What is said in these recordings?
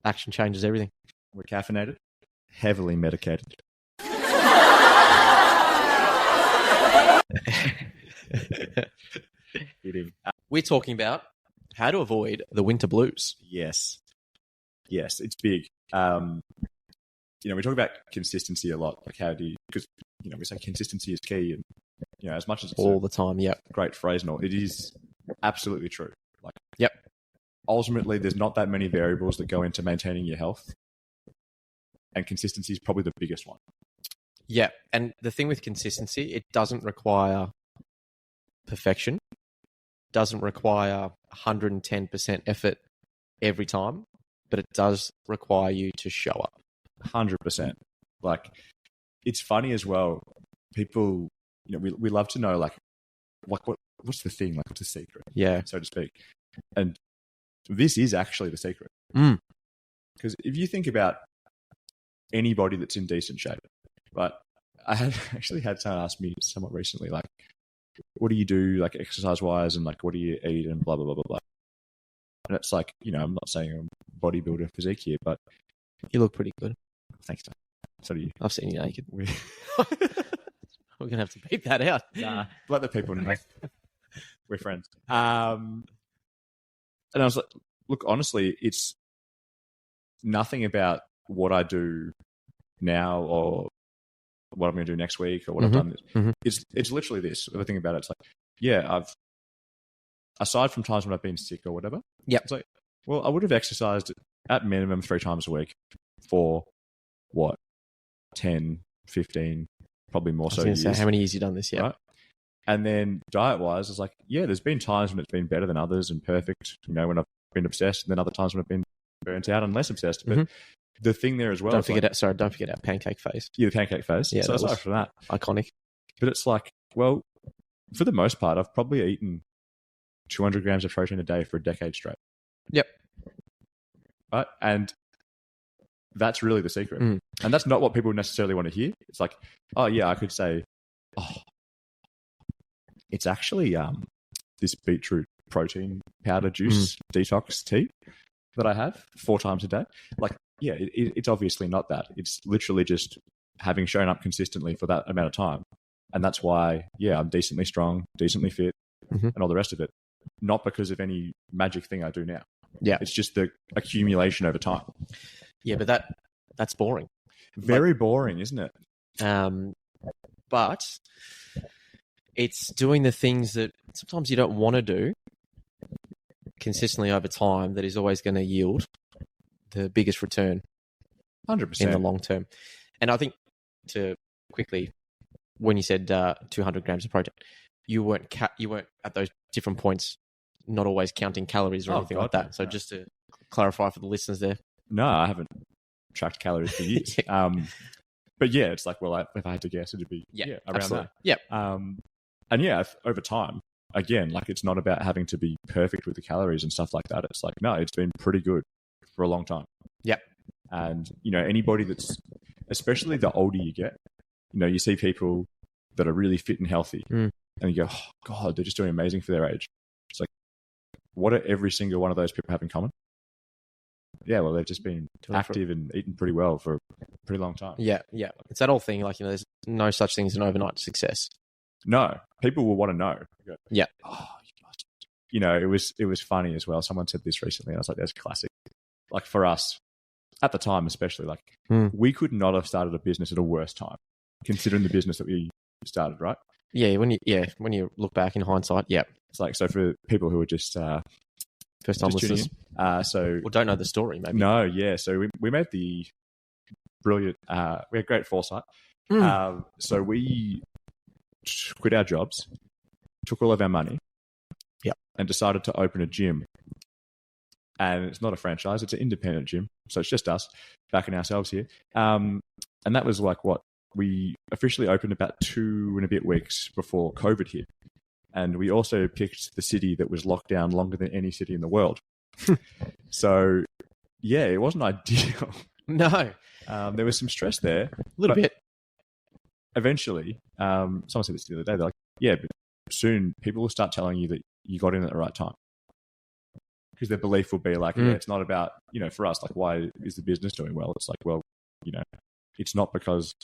Action changes everything. We're caffeinated, heavily medicated. We're talking about how to avoid the winter blues. Yes, it's big. We talk about consistency a lot. Like, how do you? Because we say consistency is key, and as much as it's all the time. Yep. Great phrase and all, it is absolutely true. Like, yep. Ultimately, there's not that many variables that go into maintaining your health, and consistency is probably the biggest one. Yeah, and the thing with consistency, it doesn't require perfection, doesn't require 110% effort every time, but it does require you to show up. 100%. Like, it's funny as well. People, we love to know, what's the thing? Like, what's the secret? Yeah. So to speak. And this is actually the secret. Because if you think about anybody that's in decent shape, right? I had actually had someone ask me somewhat recently, like, what do you do, like, exercise-wise, and, like, what do you eat, and blah, blah, blah, blah, blah. And it's like, I'm not saying I'm a bodybuilder physique here, but you look pretty good. Thanks, Dave. So do you. I've seen you naked. We're going to have to beep that out. Nah, let the people know. We're friends. And I was like, look, honestly, it's nothing about what I do now or what I'm going to do next week or what I've done. It's literally this. The thing about it, it's like, I've, aside from times when I've been sick or whatever, it's like, well, I would have exercised at minimum 3 times a week for what, 10, 15, probably more so years. Say, how many years you done this yet? Right? And then diet-wise, it's like, there's been times when it's been better than others and perfect, when I've been obsessed, and then other times when I've been burnt out and less obsessed. But the thing there as well... Don't forget our pancake phase. Yeah, the pancake phase. Yeah, so aside from that... Iconic. But it's like, well, for the most part, I've probably eaten 200 grams of protein a day for a decade straight. Yep. Right? And that's really the secret. And that's not what people necessarily want to hear. It's like, I could say, it's actually this beetroot protein powder juice detox tea that I have 4 times a day. Like, it's obviously not that. It's literally just having shown up consistently for that amount of time. And that's why, I'm decently strong, decently fit, and all the rest of it. Not because of any magic thing I do now. Yeah. It's just the accumulation over time. Yeah, but that's boring. Very boring, isn't it? But it's doing the things that sometimes you don't want to do consistently over time that is always going to yield the biggest return 100% in the long term. And I think, to quickly, when you said 200 grams of protein, you weren't at those different points not always counting calories or anything like that. So just to clarify for the listeners there. No, I haven't tracked calories for years. But it's like, well, if I had to guess, it'd be around absolutely. that. Yeah. And over time, again, like, it's not about having to be perfect with the calories and stuff like that. It's like, no, it's been pretty good for a long time. Yeah. And, anybody that's, especially the older you get, you see people that are really fit and healthy and you go, oh, God, they're just doing amazing for their age. It's like, what do every single one of those people have in common? Yeah, well, they've just been active and eating pretty well for a pretty long time. Yeah. It's that whole thing, like, there's no such thing as an overnight success. No, people will want to know. Yeah. Oh, you must. It was funny as well. Someone said this recently. And I was like, that's classic. Like, for us, at the time especially, like, we could not have started a business at a worse time, considering the business that we started, right? Yeah, when you look back in hindsight, it's like, so for people who are just first time listeners, don't know the story, maybe. No, yeah. So we made the brilliant. We had great foresight. So we quit our jobs, took all of our money, and decided to open a gym. And it's not a franchise; it's an independent gym. So it's just us backing ourselves here. And that was like what we officially opened about 2 and a bit weeks before COVID hit. And we also picked the city that was locked down longer than any city in the world. So, it wasn't ideal. No. There was some stress there. A little bit. Eventually, someone said this the other day. They're like, but soon people will start telling you that you got in at the right time. because their belief will be like, yeah, it's not about, for us, like, why is the business doing well? It's like, well, it's not because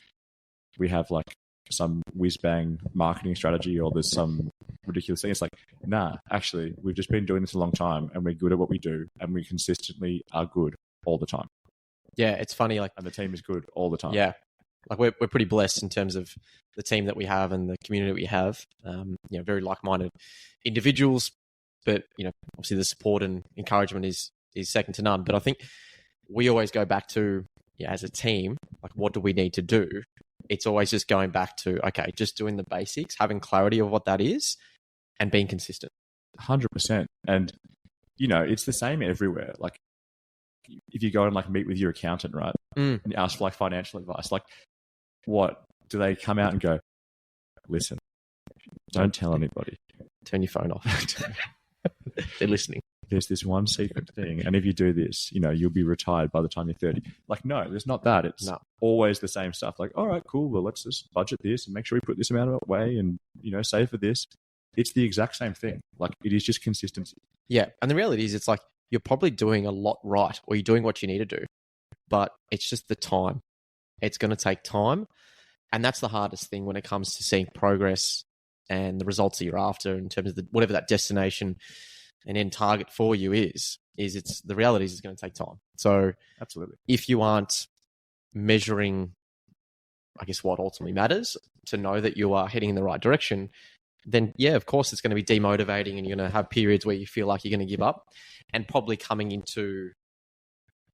we have like some whiz bang marketing strategy or there's some ridiculous thing. It's like, nah, actually, we've just been doing this a long time and we're good at what we do and we consistently are good all the time. Yeah, it's funny. Like, and the team is good all the time. Yeah. Like we're pretty blessed in terms of the team that we have and the community we have. Very like-minded individuals, but obviously the support and encouragement is second to none. But I think we always go back to, as a team, like, what do we need to do? It's always just going back to, okay, just doing the basics, having clarity of what that is, and being consistent. 100%. And it's the same everywhere. Like, if you go and like meet with your accountant, right, and you ask for like financial advice, like, what do they come out and go? Listen, don't tell anybody. Turn your phone off. They're listening. There's this one secret thing, and if you do this, you'll be retired by the time you're 30. Like, no, there's not that. It's always the same stuff. Like, all right, cool. Well, let's just budget this and make sure we put this amount of away and save for this. It's the exact same thing. Like, it is just consistency. Yeah, and the reality is, it's like you're probably doing a lot right, or you're doing what you need to do, but it's just the time. It's going to take time. And that's the hardest thing when it comes to seeing progress and the results that you're after in terms of whatever that destination and end target for you is it's the reality is it's going to take time. So absolutely, if you aren't measuring, I guess, what ultimately matters to know that you are heading in the right direction, then of course it's going to be demotivating and you're going to have periods where you feel like you're going to give up, and probably coming into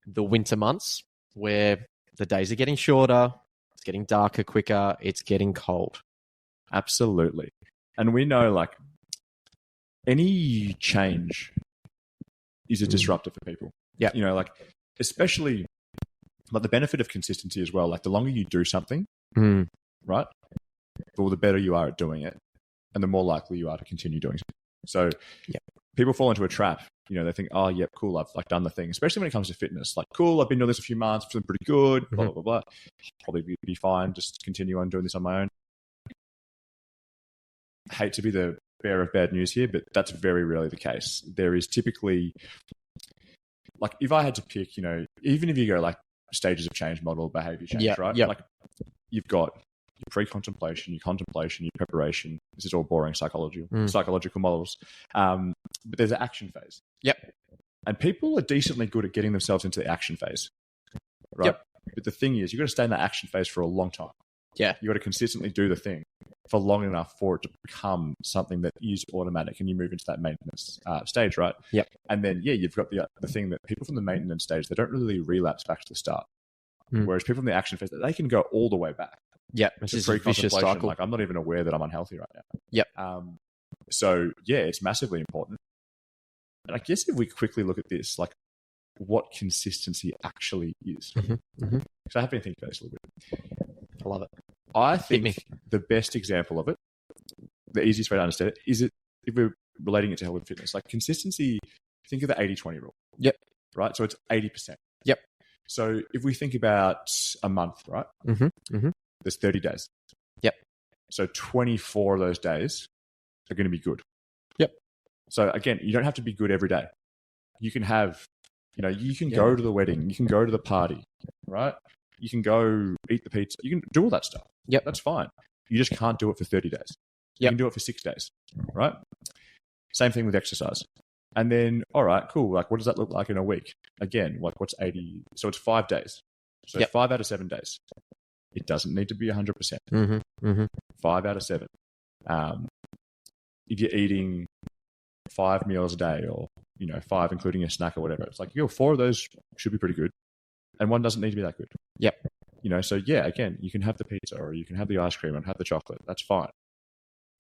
the winter months where the days are getting shorter, it's getting darker quicker, it's getting cold. Absolutely. And we know, like, any change is a disruptor for people. Yeah. Like, especially like the benefit of consistency as well. Like, the longer you do something, right, the better you are at doing it, and the more likely you are to continue doing it. So people fall into a trap. They think, oh, yep, cool, I've like done the thing, especially when it comes to fitness. Like, cool, I've been doing this a few months, feeling pretty good, blah, blah, blah, blah. Probably be fine, just continue on doing this on my own. I hate to be the bearer of bad news here, but that's very rarely the case. There is typically, like, if I had to pick, even if you go like stages of change model, behavior change, right? Yeah. Like, you've got your pre-contemplation, your contemplation, your preparation. This is all boring psychological models. But there's an action phase. Yep. And people are decently good at getting themselves into the action phase, right? Yep. But the thing is, you've got to stay in that action phase for a long time. Yeah. You've got to consistently do the thing for long enough for it to become something that is automatic, and you move into that maintenance stage, right? Yep. And then, you've got the thing that people from the maintenance stage, they don't really relapse back to the start. Whereas people from the action phase, they can go all the way back. Yeah, it's just a vicious cycle. Like, I'm not even aware that I'm unhealthy right now. Yep. So, it's massively important. And I guess if we quickly look at this, like, what consistency actually is. So I have been thinking about this a little bit. I love it. I think the best example of it, the easiest way to understand it, is if we're relating it to health and fitness. Like, consistency, think of the 80-20 rule. Yep. Right? So it's 80%. Yep. So if we think about a month, right? There's 30 days. Yep. So 24 of those days are going to be good. Yep. So again, you don't have to be good every day. You can have, you can go to the wedding, you can go to the party, right? You can go eat the pizza. You can do all that stuff. Yep. That's fine. You just can't do it for 30 days. You can do it for 6 days, right? Same thing with exercise. And then, all right, cool. Like, what does that look like in a week? Again, like, what's 80? So it's 5 days. So 5 out of 7 days. It doesn't need to be 100%. 5 out of 7. If you're eating 5 meals a day, or 5 including a snack or whatever, it's like 4 of those should be pretty good, and 1 doesn't need to be that good. Yep. So again, you can have the pizza or you can have the ice cream and have the chocolate. That's fine,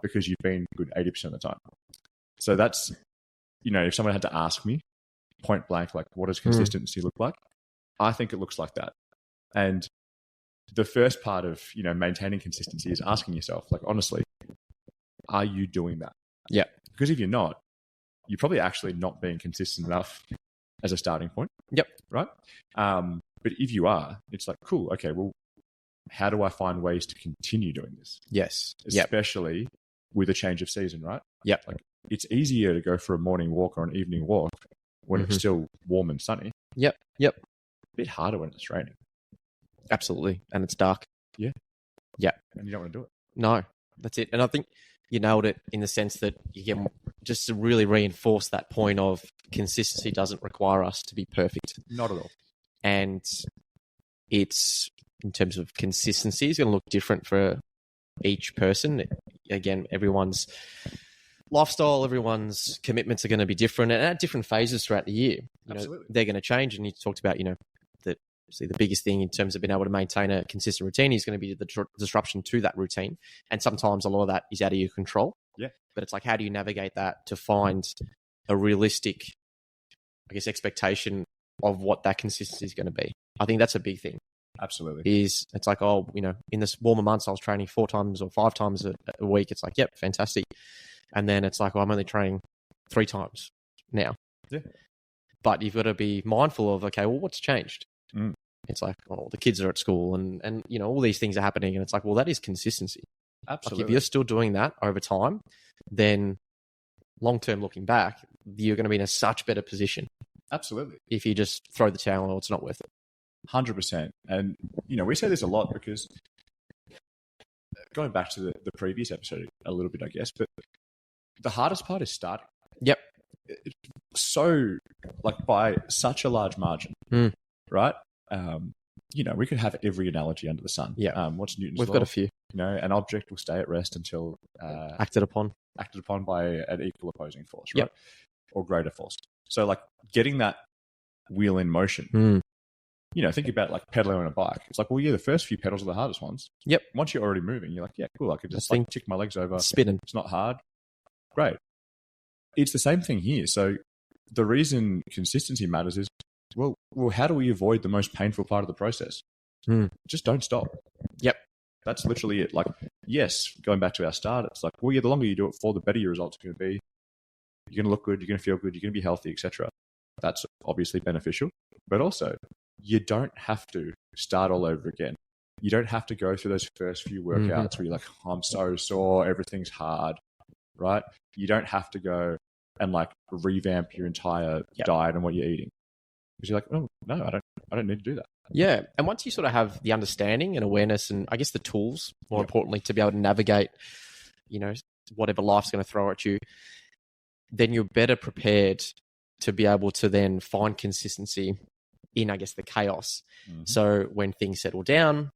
because you've been good 80% of the time. So that's, if someone had to ask me point blank, like, what does consistency look like? I think it looks like that. And the first part of, maintaining consistency is asking yourself, like, honestly, are you doing that? Yeah. Because if you're not, you're probably actually not being consistent enough as a starting point. Yep. Right? But if you are, it's like, cool, okay, well, how do I find ways to continue doing this? Yes. Especially with a change of season, right? Yep. Like, it's easier to go for a morning walk or an evening walk when it's still warm and sunny. Yep. A bit harder when it's raining. Absolutely. And it's dark. Yeah. Yeah. And you don't want to do it. No, that's it. And I think you nailed it in the sense that you get just to really reinforce that point of consistency doesn't require us to be perfect. Not at all. And it's, in terms of consistency, is going to look different for each person. Again, everyone's lifestyle, everyone's commitments are going to be different and at different phases throughout the year. Absolutely. They're going to change. And you talked about, that the biggest thing in terms of being able to maintain a consistent routine is going to be the disruption to that routine. And sometimes a lot of that is out of your control. Yeah. But it's like, how do you navigate that to find a realistic, expectation of what that consistency is going to be? I think that's a big thing. Absolutely. It's like, in this warmer months, I was training 4 times or 5 times a week. It's like, yep, fantastic. And then it's like, I'm only training 3 times now. Yeah. But you've got to be mindful of, okay, well, what's changed? Mm. It's like, the kids are at school and all these things are happening. And it's like, well, that is consistency. Absolutely. Like if you're still doing that over time, then long-term looking back, you're going to be in a such better position. Absolutely. If you just throw the towel, it's not worth it. 100%. And, we say this a lot because going back to the previous episode a little bit, I guess, but the hardest part is starting. Yep. So, by such a large margin, right? We could have every analogy under the sun. Yeah. What's Newton's We've law? got a few. An object will stay at rest until acted upon by an equal opposing force, right? Yep. Or greater force. So, getting that wheel in motion. Think about pedaling on a bike. It's like, well, yeah, the first few pedals are the hardest ones. Yep. Once you're already moving, you're like, yeah, cool. I could just tick my legs over. Spinning. It's not hard. Great. It's the same thing here. So the reason consistency matters is, well, how do we avoid the most painful part of the process? Just don't stop. Yep. That's literally it. Yes, going back to our start, it's like, well, yeah, the longer you do it for, the better your results are going to be. You're going to look good. You're going to feel good. You're going to be healthy, etc. That's obviously beneficial, but also you don't have to start all over again. You don't have to go through those first few workouts where you're like, oh, I'm so sore, everything's hard, right? You don't have to go and revamp your entire diet and what you're eating. Because you're like, oh, no, I don't need to do that. Yeah. And once you sort of have the understanding and awareness and I guess the tools, more importantly, to be able to navigate, whatever life's going to throw at you, then you're better prepared to be able to then find consistency in, I guess, the chaos. So when things settle down,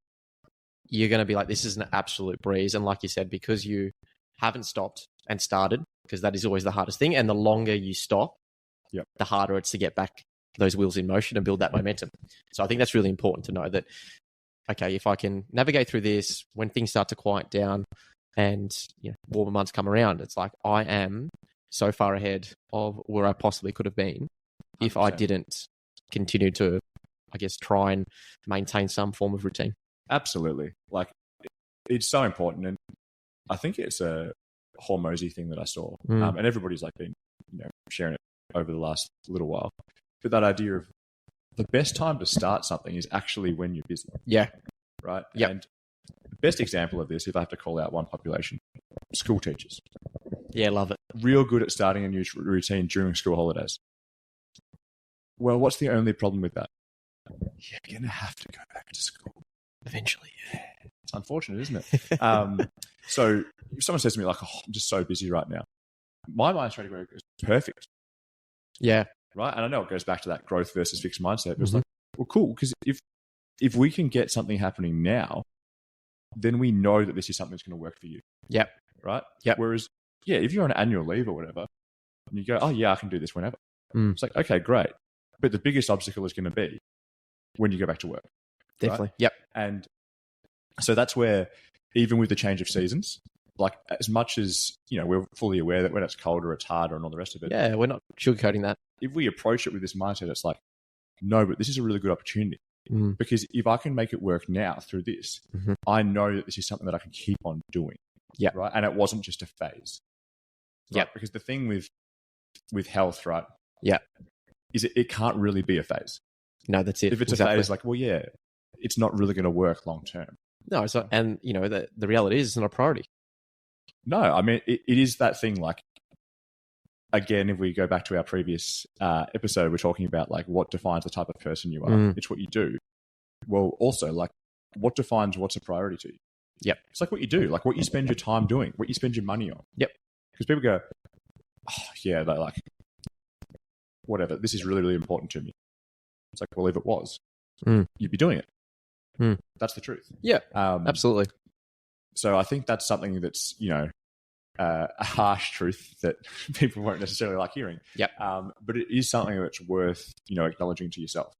you're going to be like, this is an absolute breeze. And like you said, because you haven't stopped and started, because that is always the hardest thing. And the longer you stop, the harder it's to get back those wheels in motion and build that momentum. So I think that's really important to know that, okay, if I can navigate through this, when things start to quiet down and warmer months come around, it's like I am so far ahead of where I possibly could have been 100%. If I didn't continue to, I guess, try and maintain some form of routine. Absolutely. It's so important. And I think it's a Hormozy thing that I saw. And everybody's been, sharing it over the last little while. But that idea of the best time to start something is actually when you're busy. Yeah. Right? Yep. And the best example of this, if I have to call out one population, school teachers. Yeah, love it. Real good at starting a new routine during school holidays. Well, what's the only problem with that? You're going to have to go back to school. Eventually, yeah. It's unfortunate, isn't it? So if someone says to me I'm just so busy right now, my mind straight away goes, perfect. Yeah. Right? And I know it goes back to that growth versus fixed mindset. But it's well, cool, because if we can get something happening now, then we know that this is something that's going to work for you. Yep. Right? Yep. Whereas, if you're on annual leave or whatever, and you go, oh, yeah, I can do this whenever. It's like, okay, great. But the biggest obstacle is going to be when you go back to work. Definitely. Right? Yep. And so that's where, even with the change of seasons, as much as, we're fully aware that when it's colder, it's harder and all the rest of it. Yeah, we're not sugarcoating that. If we approach it with this mindset, it's like, no, but this is a really good opportunity. Because if I can make it work now through this, I know that this is something that I can keep on doing. Yeah. Right. And it wasn't just a phase. Right? Yeah. Because the thing with health, right? Yeah. Is it can't really be a phase. No, that's it. If it's a phase, it's not really going to work long term. No, it's not. And, the reality is it's not a priority. No, I mean, it is that thing again, if we go back to our previous episode, we're talking about like what defines the type of person you are. It's what you do. Well, also like what defines what's a priority to you. Yep. It's like what you do, like what you spend your time doing, what you spend your money on. Yep. Because people go, oh, yeah, they're like, whatever, this is really, really important to me. It's like, well, if it was, you'd be doing it. That's the truth. Yeah, absolutely. So I think that's something that's, a harsh truth that people won't necessarily like hearing. Yep. But it is something that's worth, acknowledging to yourself.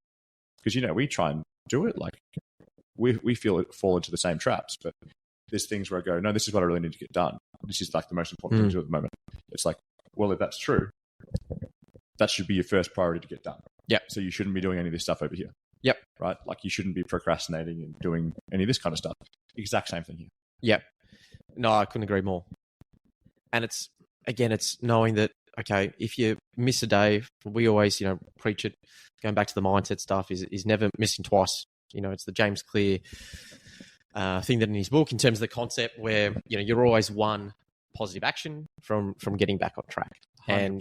Because, we try and do it. Like, we feel it fall into the same traps, but there's things where I go, no, this is what I really need to get done. This is like the most important thing to do at the moment. It's like, well, if that's true, that should be your first priority to get done. Yeah. So you shouldn't be doing any of this stuff over here. Yep. Right? Like you shouldn't be procrastinating and doing any of this kind of stuff. Exact same thing here. Yep. No, I couldn't agree more. And it's knowing that, okay, if you miss a day, we always, preach it, going back to the mindset stuff, is never missing twice. It's the James Clear thing that in his book, in terms of the concept where, you're always one positive action from getting back on track. 100%.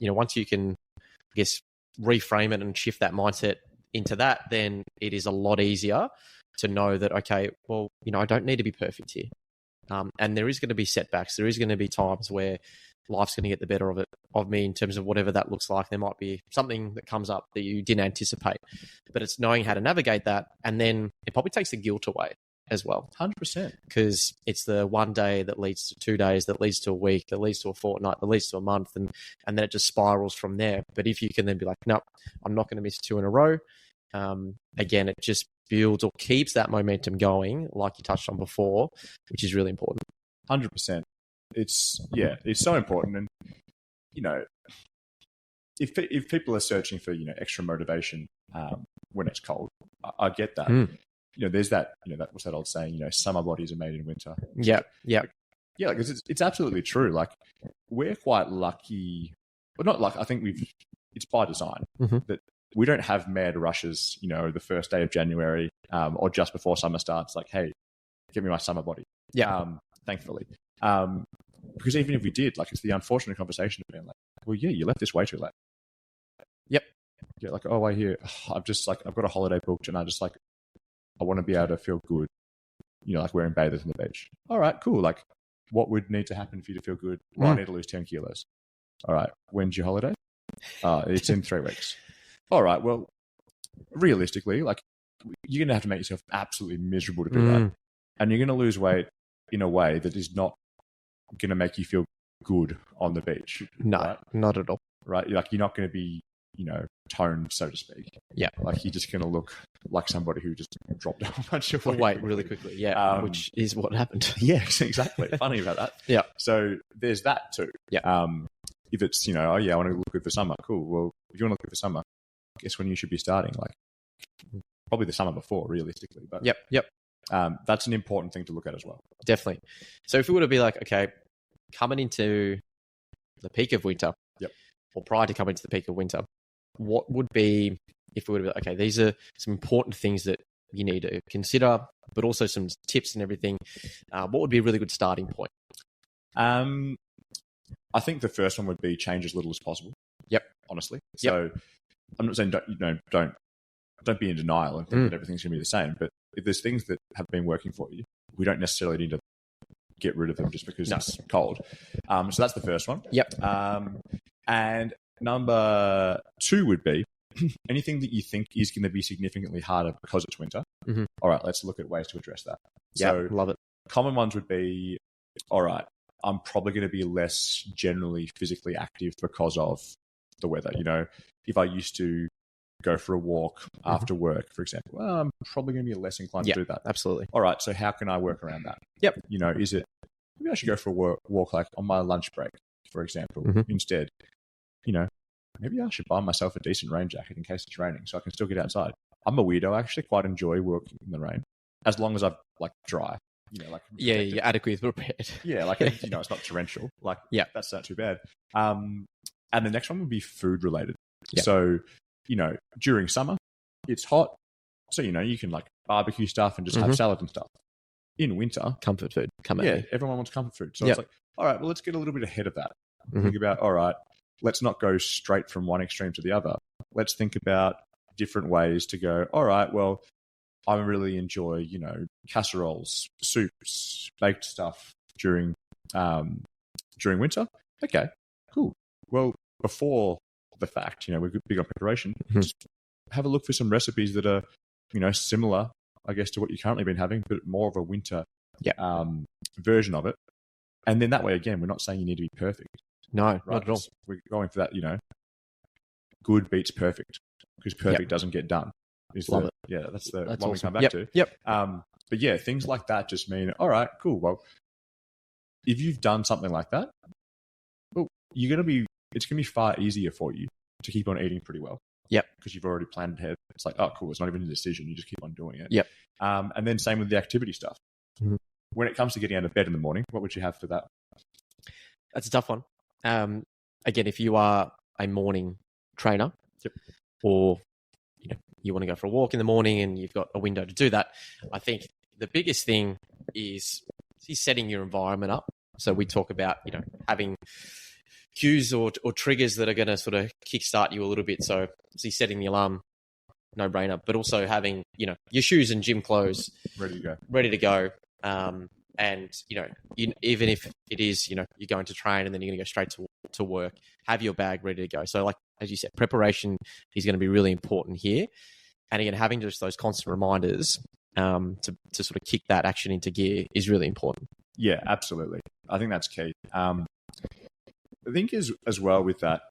And, once you can, I guess, reframe it and shift that mindset into that, then it is a lot easier to know that, okay, well, I don't need to be perfect here. And there is going to be setbacks. There is going to be times where life's going to get the better of me in terms of whatever that looks like. There might be something that comes up that you didn't anticipate, but it's knowing how to navigate that. And then it probably takes the guilt away as well. 100%. Because it's the one day that leads to 2 days, that leads to a week, that leads to a fortnight, that leads to a month. And then it just spirals from there. But if you can then be like, no, I'm not going to miss 2 in a row. Again, it just builds or keeps that momentum going, like you touched on before, which is really important. 100%. It's so important. And, if people are searching for, extra motivation when it's cold, I get that. There's that, what's that old saying, summer bodies are made in winter. Yeah. Yeah. Yeah. Because it's absolutely true. Like we're quite lucky, but not like, I think it's by design that we don't have mad rushes, the first day of January or just before summer starts, like, hey, give me my summer body. Yeah. Thankfully. Because even if we did, like, it's the unfortunate conversation of being like, well, yeah, you left this way too late. Yep. Yeah. Like, oh, I hear, I've got a holiday booked and I want to be able to feel good, like wearing bathers on the beach. All right, cool. Like, what would need to happen for you to feel good? Well, I need to lose 10 kilos. All right. When's your holiday? It's in 3 weeks. All right. Well, realistically, like you're going to have to make yourself absolutely miserable to do that. And you're going to lose weight in a way that is not going to make you feel good on the beach. No, right? Not at all. Right. Like you're not going to be, toned, so to speak. Yeah. Like you're just going to look like somebody who just dropped a whole bunch of weight really quickly. Yeah. Which is what happened. Yeah, exactly. Funny about that. Yeah. So there's that too. Yeah. If it's, oh yeah, I want to look good for summer. Cool. Well, if you want to look good for summer, guess when you should be starting? Like probably the summer before, realistically. But Yep. That's an important thing to look at as well. Definitely. So if we were to be like, okay, coming into the peak of winter, or prior to coming to the peak of winter, what would be, if we were to be like, okay, these are some important things that you need to consider, but also some tips and everything. What would be a really good starting point? I think the first one would be change as little as possible. Yep. Honestly. So I'm not saying don't be in denial and think that everything's going to be the same. But if there's things that have been working for you, we don't necessarily need to get rid of them just because it's cold. So that's the first one. Yep. And number 2 would be anything that you think is going to be significantly harder because it's winter. All right, let's look at ways to address that. Yeah, so love it. Common ones would be, all right, I'm probably going to be less generally physically active because of the weather. If I used to go for a walk after work, for example, well, I'm probably going to be less inclined to do that. Absolutely. All right, so how can I work around that? Yep. Is it, maybe I should go for a walk like on my lunch break, for example, instead. Maybe I should buy myself a decent rain jacket in case it's raining so I can still get outside. I'm a weirdo. I actually quite enjoy working in the rain as long as I'm dry. You're adequately prepared. Yeah, it's not torrential. That's not too bad. And the next one would be food related. Yeah. So, during summer, it's hot. So, you can barbecue stuff and just have salad and stuff. In winter, comfort food. Come at me. Everyone wants comfort food. So it's like, all right, well, let's get a little bit ahead of that. Think about, all right, let's not go straight from one extreme to the other. Let's think about different ways to go, all right, well, I really enjoy, casseroles, soups, baked stuff during winter. Okay, cool. Well, before the fact, we're big on preparation. Mhm. Just have a look for some recipes that are, similar, I guess, to what you've currently been having, but more of a winter version of it. And then that way, again, we're not saying you need to be perfect. No, Right? not at all. We're going for that, good beats perfect, because perfect doesn't get done. Love it. Yeah, that's the That's one we awesome. come back to. Yep. But yeah, things like that just mean, all right, cool. Well, if you've done something like that, it's going to be far easier for you to keep on eating pretty well. Yep. Because you've already planned ahead. It's like, oh, cool. It's not even a decision. You just keep on doing it. Yep. And then same with the activity stuff. Mhm. When it comes to getting out of bed in the morning, what would you have for that? That's a tough one. Again, if you are a morning trainer, or you want to go for a walk in the morning and you've got a window to do that, I think the biggest thing is setting your environment up. So we talk about having cues or triggers that are going to sort of kickstart you a little bit. So setting the alarm, no brainer, but also having your shoes and gym clothes Ready to go. And even if it is you're going to train and then you're going to go straight to work, have your bag ready to go. So like as you said, preparation is going to be really important here. And again, having just those constant reminders to sort of kick that action into gear is really important. Yeah, absolutely. I think that's key. I think as well with that,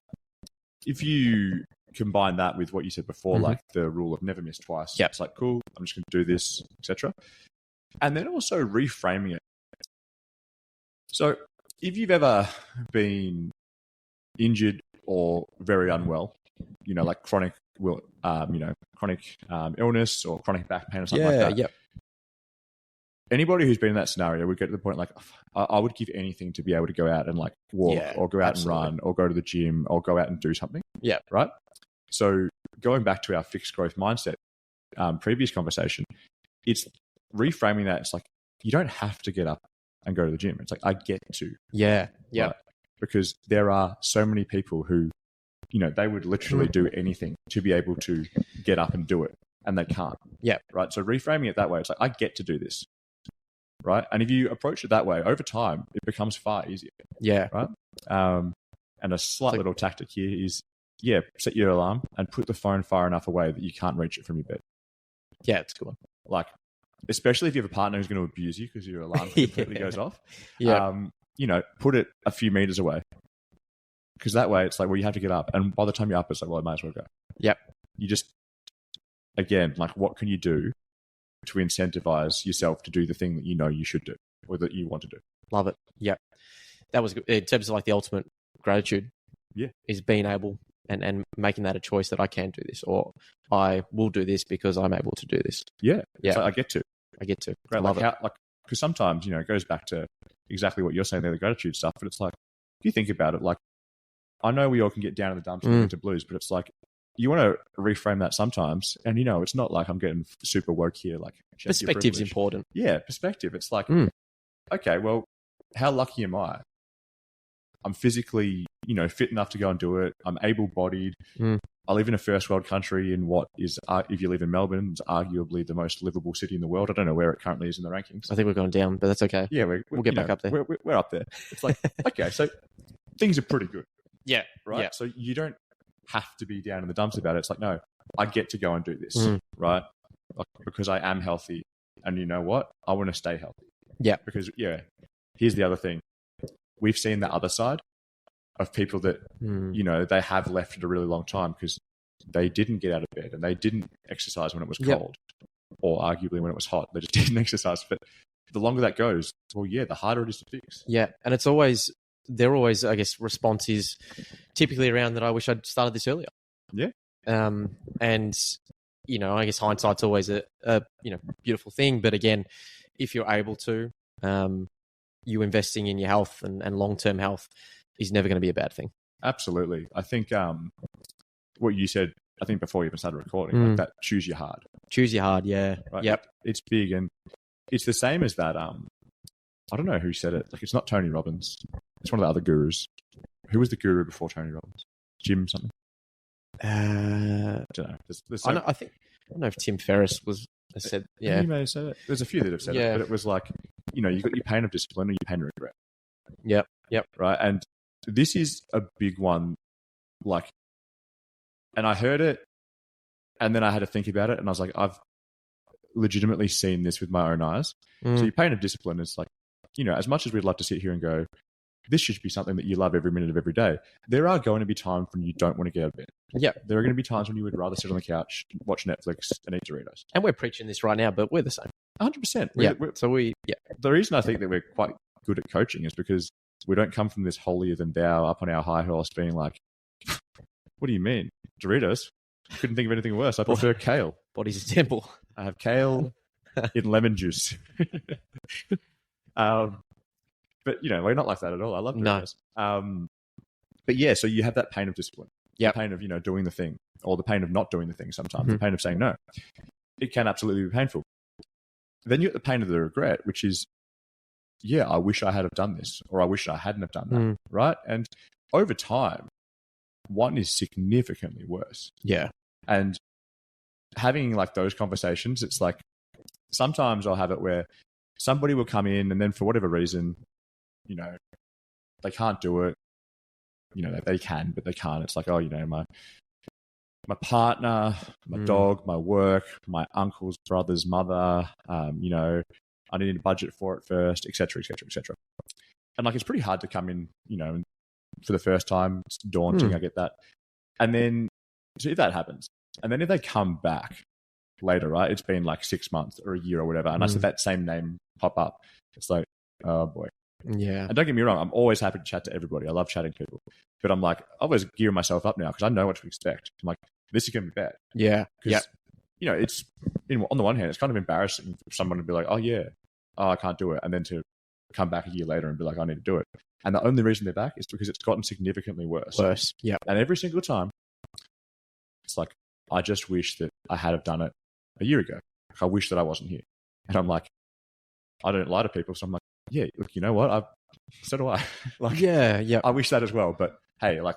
if you combine that with what you said before, like the rule of never miss twice. Yep. It's like, cool, I'm just going to do this, etc. And then also reframing it. So if you've ever been injured or very unwell, like chronic illness or chronic back pain or something like that. Yep. Anybody who's been in that scenario would get to the point like, I would give anything to be able to go out and like walk or go out and run or go to the gym or go out and do something. Yeah. Right. So going back to our fixed growth mindset, previous conversation, it's reframing that. It's like, you don't have to get up and go to the gym. It's like, I get to. Yeah. Yeah. Right? Because there are so many people who, they would literally do anything to be able to get up and do it, and they can't. Yeah. Right. So reframing it that way, it's like, I get to do this. Right. And if you approach it that way over time, it becomes far easier. Yeah. Right. And a slight little tactic here is, set your alarm and put the phone far enough away that you can't reach it from your bed. Yeah, it's a good one. Like, especially if you have a partner who's going to abuse you because your alarm completely goes off. Yeah. Put it a few meters away. Because that way it's like, well, you have to get up. And by the time you're up, it's like, well, I might as well go. Yep. You just, again, like, what can you do to incentivize yourself to do the thing that you should do or that you want to do? Love it. Yep. That was good. In terms of like the ultimate gratitude. Yeah. Is being able and making that a choice that I can do this or I will do this because I'm able to do this. Yeah. Yeah. So I get to. Great. Love it. Because sometimes, it goes back to exactly what you're saying there, the gratitude stuff. But it's like, if you think about it, like, I know we all can get down in the dumps and into blues, but it's like, you want to reframe that sometimes. And, it's not like I'm getting super woke here. Like, perspective's important. Yeah, perspective. It's like, okay, well, how lucky am I? I'm physically, fit enough to go and do it. I'm able-bodied. I live in a first world country in what is, if you live in Melbourne, it's arguably the most livable city in the world. I don't know where it currently is in the rankings. I think we're going down, but that's okay. Yeah, we'll get back up there. We're up there. It's like, okay, so things are pretty good. Yeah. Right. Yeah. So you don't have to be down in the dumps about it. It's like, no, I get to go and do this, right? Like, because I am healthy. And you know what? I want to stay healthy. Yeah. Because, here's the other thing. We've seen the other side of people that, they have left at a really long time because they didn't get out of bed and they didn't exercise when it was cold or arguably when it was hot. They just didn't exercise. But the longer that goes, well, the harder it is to fix. Yeah. And they're always, I guess, response is typically around that I wish I'd started this earlier. Yeah. And, I guess hindsight's always a beautiful thing. But again, if you're able to, you investing in your health and long-term health is never going to be a bad thing. Absolutely. I think what you said, I think before you even started recording, like that, choose your hard. Choose your hard, yeah. Right? Yep. It's big and it's the same as that. I don't know who said it. Like, it's not Tony Robbins. It's one of the other gurus. Who was the guru before Tony Robbins? Jim something? I I don't know. I don't know if Tim Ferriss has said. Yeah, he may have said it. There's a few that have said it, but it was like, you got your pain of discipline or your pain of regret. Yep. Right, and this is a big one. Like, and I heard it, and then I had to think about it, and I was like, I've legitimately seen this with my own eyes. So your pain of discipline is like, as much as we'd love to sit here and go, this should be something that you love every minute of every day, there are going to be times when you don't want to get out of bed. Yeah. There are going to be times when you would rather sit on the couch, watch Netflix, and eat Doritos. And we're preaching this right now, but we're the same. 100%. The reason I think that we're quite good at coaching is because we don't come from this holier than thou up on our high horse being like, what do you mean? Doritos? Couldn't think of anything worse. I prefer kale. Body's a temple. I have kale in lemon juice. But, we're not like that at all. I love Doritos. No. But yeah, so you have that pain of discipline. Yeah. The pain of, doing the thing, or the pain of not doing the thing sometimes, the pain of saying no. It can absolutely be painful. Then you get the pain of the regret, which is, I wish I had have done this, or I wish I hadn't have done that, right? And over time, one is significantly worse. Yeah. And having like those conversations, it's like sometimes I'll have it where somebody will come in and then for whatever reason, they can't do it. They can, but they can't. It's like, my partner, my dog, my work, my uncle's brother's mother, I need a budget for it first, et cetera, et cetera, et cetera. And like, it's pretty hard to come in, for the first time. It's daunting. I get that. And then, so if that happens, and then if they come back later, right, it's been like 6 months or a year or whatever, and I see that same name pop up, it's like, oh boy. Yeah. And don't get me wrong, I'm always happy to chat to everybody. I love chatting to people. But I'm like, I always gear myself up now because I know what to expect. I'm like, this is going to be bad. Yeah. Because, it's, on the one hand, it's kind of embarrassing for someone to be like, I can't do it. And then to come back a year later and be like, I need to do it. And the only reason they're back is because it's gotten significantly worse. Yeah. And every single time, it's like, I just wish that I had have done it a year ago. I wish that I wasn't here. And I'm like, I don't lie to people. So I'm like, yeah, look, you know what? So do I. Like, yeah. I wish that as well. But hey, like,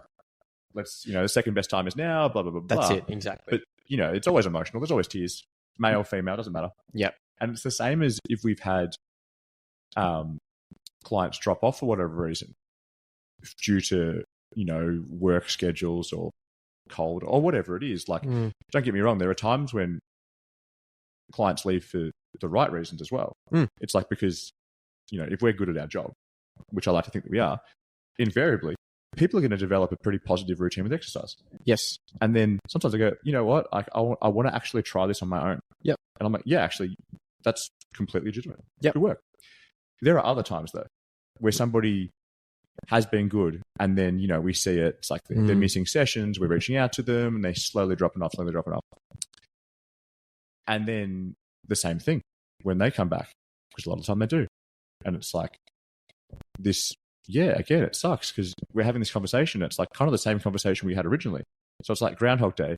let's, the second best time is now, blah, blah, blah, blah. That's it. Exactly. But, it's always emotional. There's always tears. Male, female, doesn't matter. Yeah. And it's the same as if we've had clients drop off for whatever reason due to, work schedules or cold or whatever it is. Like, don't get me wrong. There are times when clients leave for the right reasons as well. It's like, because, if we're good at our job, which I like to think that we are, invariably, people are going to develop a pretty positive routine with exercise. Yes. And then sometimes I go, you know what? I want to actually try this on my own. Yep. And I'm like, yeah, actually, that's completely legitimate. Yep. Good work. There are other times, though, where somebody has been good and then, we see it. It's like they're missing sessions. We're reaching out to them and they slowly dropping off. And then the same thing when they come back, because a lot of the time they do. And it's like this, again, it sucks because we're having this conversation. It's like kind of the same conversation we had originally. So it's like Groundhog Day,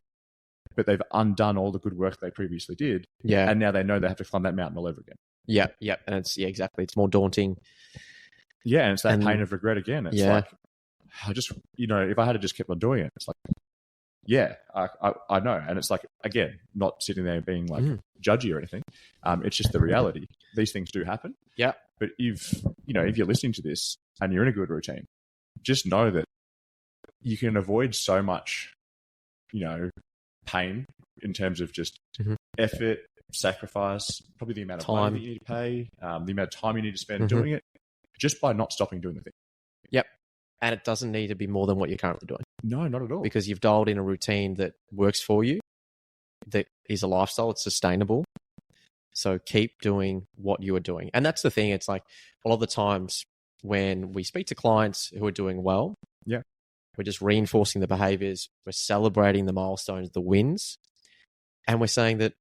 but they've undone all the good work they previously did. Yeah. And now they know they have to climb that mountain all over again. Yeah. Yeah. And it's, exactly. It's more daunting. Yeah. And it's that pain of regret again. It's like, I just, if I had just kept on doing it, it's like, I know. And it's like, again, not sitting there being like judgy or anything. It's just the reality. These things do happen. Yeah. But if you're listening to this and you're in a good routine, just know that you can avoid so much, pain in terms of just effort, sacrifice, probably the amount of money that you need to pay, the amount of time you need to spend doing it, just by not stopping doing the thing. Yep. And it doesn't need to be more than what you're currently doing. No, not at all. Because you've dialed in a routine that works for you, that is a lifestyle, it's sustainable. So keep doing what you are doing. And that's the thing. It's like a lot of the times when we speak to clients who are doing well, we're just reinforcing the behaviors, we're celebrating the milestones, the wins, and we're saying that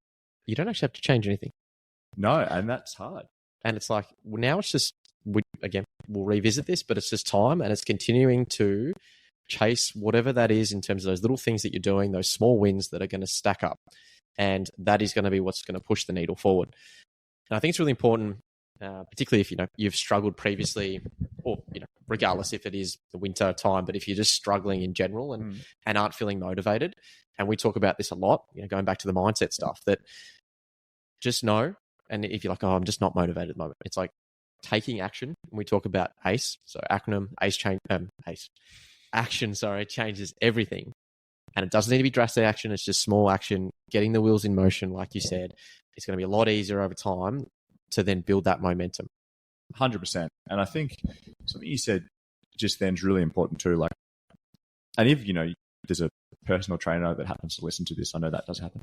you don't actually have to change anything. No, and that's hard. And it's like, now it's just, we'll revisit this, but it's just time, and it's continuing to chase whatever that is in terms of those little things that you're doing, those small wins that are going to stack up. And that is going to be what's going to push the needle forward. And I think it's really important, particularly if you've struggled previously, or regardless if it is the winter time, but if you're just struggling in general and aren't feeling motivated. And we talk about this a lot, going back to the mindset stuff, that just know. And if you're like, oh, I'm just not motivated at the moment, it's like taking action. And we talk about ACE, so acronym ACE action. Sorry, changes everything. And it doesn't need to be drastic action. It's just small action, getting the wheels in motion, like you said. It's going to be a lot easier over time to then build that momentum. 100%. And I think something you said just then is really important too. Like, and if there's a personal trainer that happens to listen to this, I know that does happen.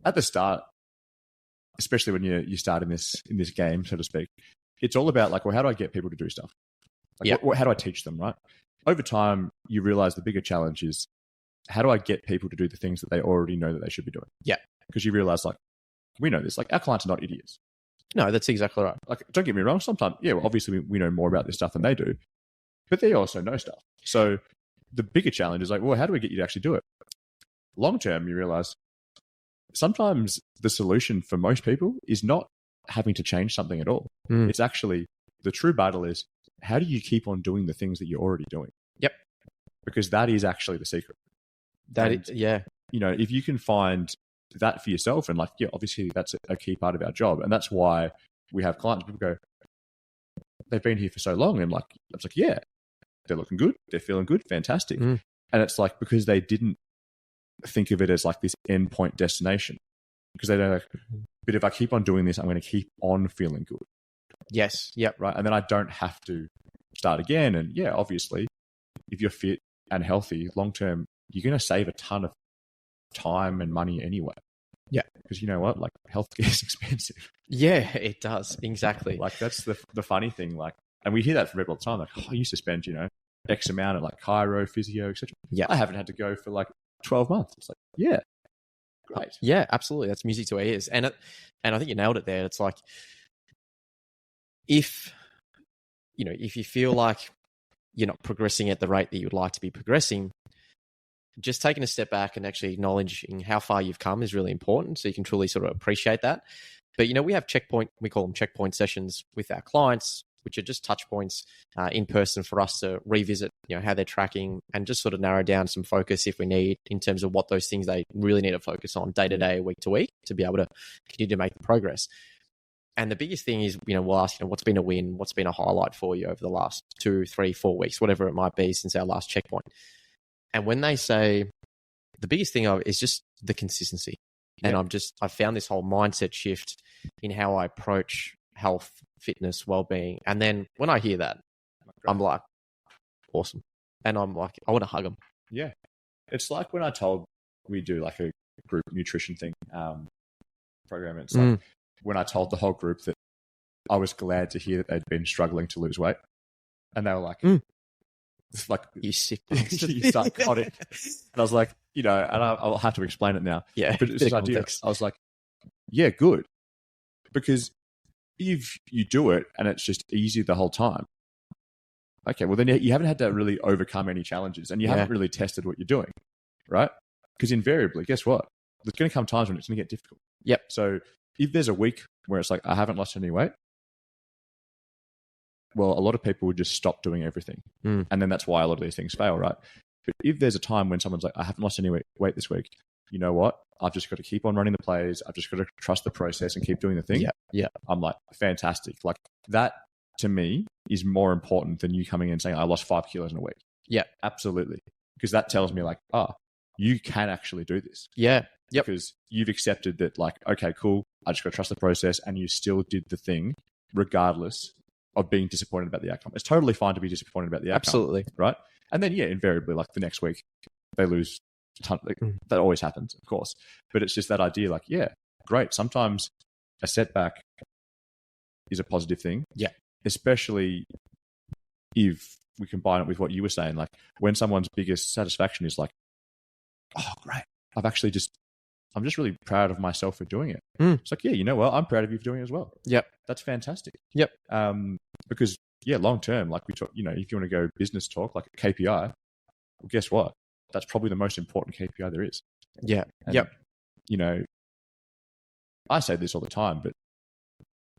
At the start, especially when you start in this game, so to speak, it's all about like, well, how do I get people to do stuff? Like, how do I teach them, right? Over time, you realize the bigger challenge is, how do I get people to do the things that they already know that they should be doing? Yeah. Because you realize, like, we know this. Like, our clients are not idiots. No, that's exactly right. Like, don't get me wrong. Sometimes, obviously we know more about this stuff than they do, but they also know stuff. So the bigger challenge is like, well, how do we get you to actually do it? Long term, you realize sometimes the solution for most people is not having to change something at all. It's actually, the true battle is, how do you keep on doing the things that you're already doing? Yep. Because that is actually the secret. If you can find that for yourself, and obviously that's a key part of our job. And that's why we have clients, people go, they've been here for so long. And it's like, yeah, they're looking good. They're feeling good. Fantastic. And it's like, because they didn't think of it as like this endpoint destination, because they don't, but if I keep on doing this, I'm going to keep on feeling good. Yes. Yep. Right. And then I don't have to start again. And obviously, if you're fit and healthy long term, you're going to save a ton of time and money anyway. Yeah. Because you know what? Like, healthcare is expensive. Yeah, it does. Exactly. Like, that's the funny thing. Like, and we hear that from people all the time. Like, oh, I used to spend, X amount at like chiro, physio, etc. Yeah. I haven't had to go for like 12 months. It's like, yeah. Great. Yeah, absolutely. That's music to our ears. And I think you nailed it there. It's like, if you feel like you're not progressing at the rate that you'd like to be progressing, just taking a step back and actually acknowledging how far you've come is really important, so you can truly sort of appreciate that. But we have we call them checkpoint sessions with our clients, which are just touch points in person for us to revisit how they're tracking and just sort of narrow down some focus if we need, in terms of what those things they really need to focus on day to day, week to week, to be able to continue to make the progress. And the biggest thing is, we'll ask, what's been a win? What's been a highlight for you over the last 2, 3, 4 weeks, whatever it might be since our last checkpoint? And when they say, the biggest thing is just the consistency. And I've found this whole mindset shift in how I approach health, fitness, well-being. And then when I hear that, I'm like, awesome. And I'm like, I want to hug them. Yeah. It's like when I told we do like a group nutrition thing program. It's like when I told the whole group that I was glad to hear that they'd been struggling to lose weight. And they were like, it's like, you sick you psychotic. And I was like, and I'll have to explain it now. Yeah. But it's this idea. I was like, yeah, good. Because if you do it and it's just easy the whole time, okay, well then you haven't had to really overcome any challenges, and you haven't really tested what you're doing, right? Because invariably, guess what? There's going to come times when it's going to get difficult. Yep. So if there's a week where it's like, I haven't lost any weight, well, a lot of people would just stop doing everything. And then that's why a lot of these things fail, right? But if there's a time when someone's like, I haven't lost any weight this week, you know what? I've just got to keep on running the plays. I've just got to trust the process and keep doing the thing. Yeah. I'm like, fantastic. Like, that to me is more important than you coming in and saying, I lost 5 kilos in a week. Yeah. Absolutely. Because that tells me like, you can actually do this. Yeah. Yep. Because you've accepted that, like, okay, cool. I just got to trust the process, and you still did the thing regardless of being disappointed about the outcome. It's totally fine to be disappointed about the outcome. Absolutely. Right. And then, invariably, like the next week, they lose a ton. That always happens, of course. But it's just that idea, like, great. Sometimes a setback is a positive thing. Yeah. Especially if we combine it with what you were saying, like when someone's biggest satisfaction is like, oh, great. I'm just really proud of myself for doing it. It's like, you know what? I'm proud of you for doing it as well. Yep. That's fantastic. Yep. Because long term, like we talk, if you want to go business talk, like a KPI, well, guess what? That's probably the most important KPI there is. Yeah. And, I say this all the time, but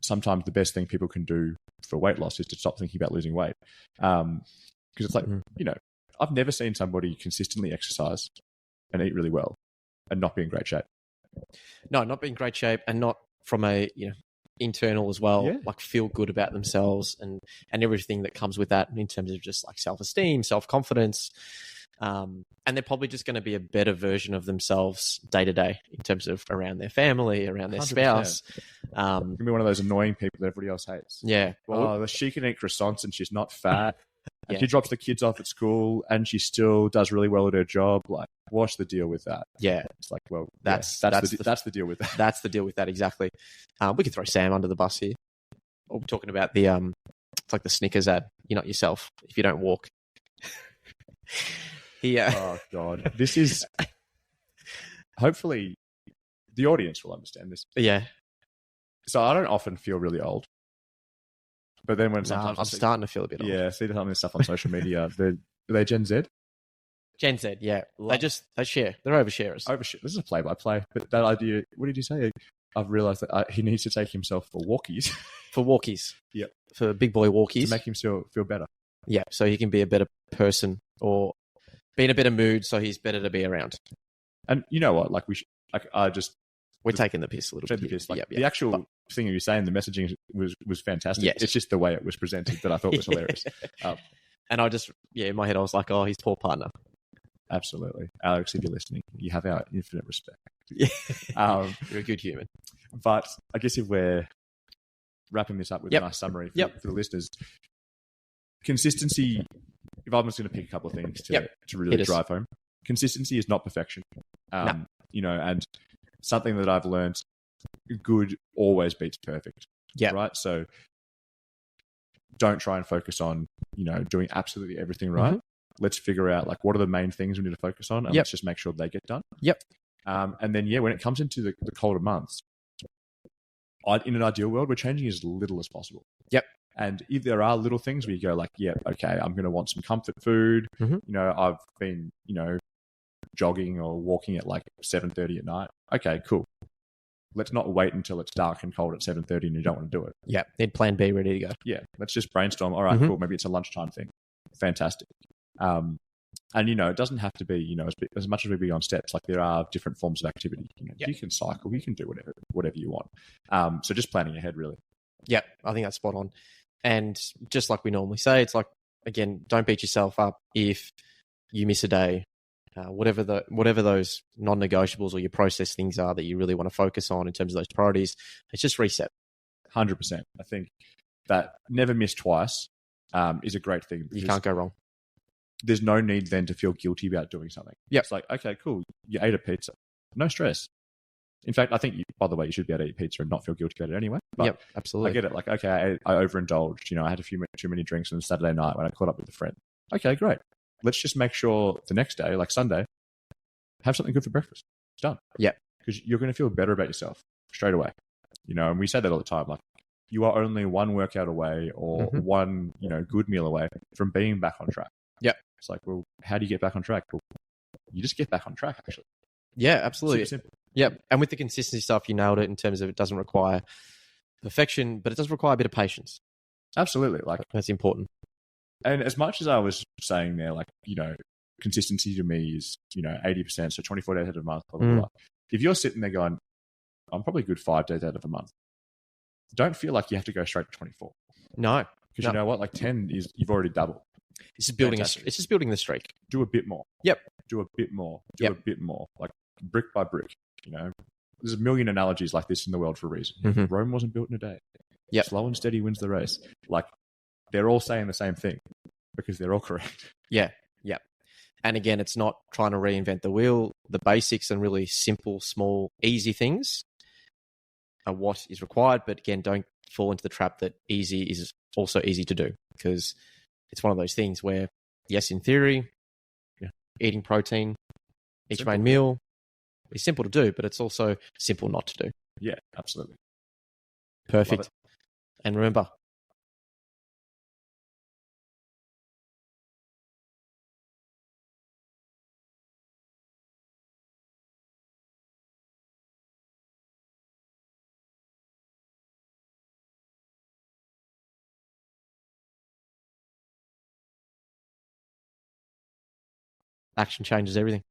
sometimes the best thing people can do for weight loss is to stop thinking about losing weight. Because it's like, I've never seen somebody consistently exercise and eat really well and not be in great shape. No, not be in great shape, and not from a internal as well. Yeah. Like feel good about themselves and everything that comes with that in terms of just like self-esteem, self-confidence. And they're probably just going to be a better version of themselves day to day in terms of around their family, around their 100%. spouse. Can be one of those annoying people that everybody else hates. Yeah. Well, she can eat croissants and she's not fat. And Yeah. she drops the kids off at school and she still does really well at her job. Like, what's the deal with that? Yeah. It's like, well, that's the deal with that. That's the deal with that, exactly. We could throw Sam under the bus here. We're talking about the it's like the Snickers ad. You're not yourself if you don't walk. Oh God, this is. Hopefully, the audience will understand this. Yeah. So I don't often feel really old, but then when sometimes I'm starting to feel a bit old. Yeah, see some of this stuff on social media. Are they Gen Z? Gen Z, yeah. They share. They're oversharers. This is a play-by-play. But that idea, what did you say? I've realised that he needs to take himself for walkies. For walkies. Yep. For big boy walkies. To make him feel better. Yeah, so he can be a better person or be in a better mood, so he's better to be around. And you know what? Like we're taking the piss a little bit. The actual thing you were saying, the messaging was fantastic. Yes. It's just the way it was presented that I thought was hilarious. And I just, in my head, I was like, oh, his poor partner. Absolutely. Alex, if you're listening, you have our infinite respect. Yeah. You're a good human. But I guess if we're wrapping this up with a nice summary for the listeners, consistency, if I'm just going to pick a couple of things to really drive home, consistency is not perfection. No. And something that I've learned, good always beats perfect. Yeah. Right? So don't try and focus on, doing absolutely everything right. Mm-hmm. Let's figure out what are the main things we need to focus on, and let's just make sure they get done. Yep. And then when it comes into the colder months, in an ideal world, we're changing as little as possible. Yep. And if there are little things where you go okay, I'm going to want some comfort food. Mm-hmm. I've been, jogging or walking at 7:30 at night. Okay, cool. Let's not wait until it's dark and cold at 7:30 and you don't want to do it. Yeah. Need plan B ready to go. Yeah. Let's just brainstorm. All right, cool. Maybe it's a lunchtime thing. Fantastic. And it doesn't have to be, as much as we be on steps, there are different forms of activity. You can cycle, you can do whatever you want. So just planning ahead, really. Yeah, I think that's spot on. And just like we normally say, it's again, don't beat yourself up if you miss a day. Whatever those non-negotiables or your process things are that you really want to focus on in terms of those priorities, it's just reset. 100%. I think that never miss twice is a great thing. You can't go wrong. There's no need then to feel guilty about doing something. Yep. It's okay, cool. You ate a pizza. No stress. In fact, I think, by the way, you should be able to eat pizza and not feel guilty about it anyway. But absolutely. I get it. Okay, I overindulged. I had too many drinks on Saturday night when I caught up with a friend. Okay, great. Let's just make sure the next day, Sunday, have something good for breakfast. It's done. Yeah. Because you're going to feel better about yourself straight away. And we say that all the time. You are only one workout away or one, good meal away from being back on track. Yeah. It's well, how do you get back on track? Well, you just get back on track, actually. Yeah, absolutely. Super simple. Yeah. And with the consistency stuff, you nailed it in terms of it doesn't require perfection, but it does require a bit of patience. Absolutely. That's important. And as much as I was saying there, consistency to me is, 80%, so 24 days out of a month, blah, blah, blah. If you're sitting there going, I'm probably good 5 days out of a month, don't feel like you have to go straight to 24. No. Because you know what? 10 is, you've already doubled. It's just building the streak. Do a bit more. Yep. Do a bit more. A bit more. Brick by brick, There's a million analogies like this in the world for a reason. Mm-hmm. Rome wasn't built in a day. Yep. Slow and steady wins the race. They're all saying the same thing because they're all correct. Yeah. Yeah. And again, it's not trying to reinvent the wheel. The basics and really simple, small, easy things are what is required. But again, don't fall into the trap that easy is also easy to do, because it's one of those things where, yes, in theory, eating protein each main meal is simple to do, but it's also simple not to do. Yeah, absolutely. Perfect. And remember, Action changes everything.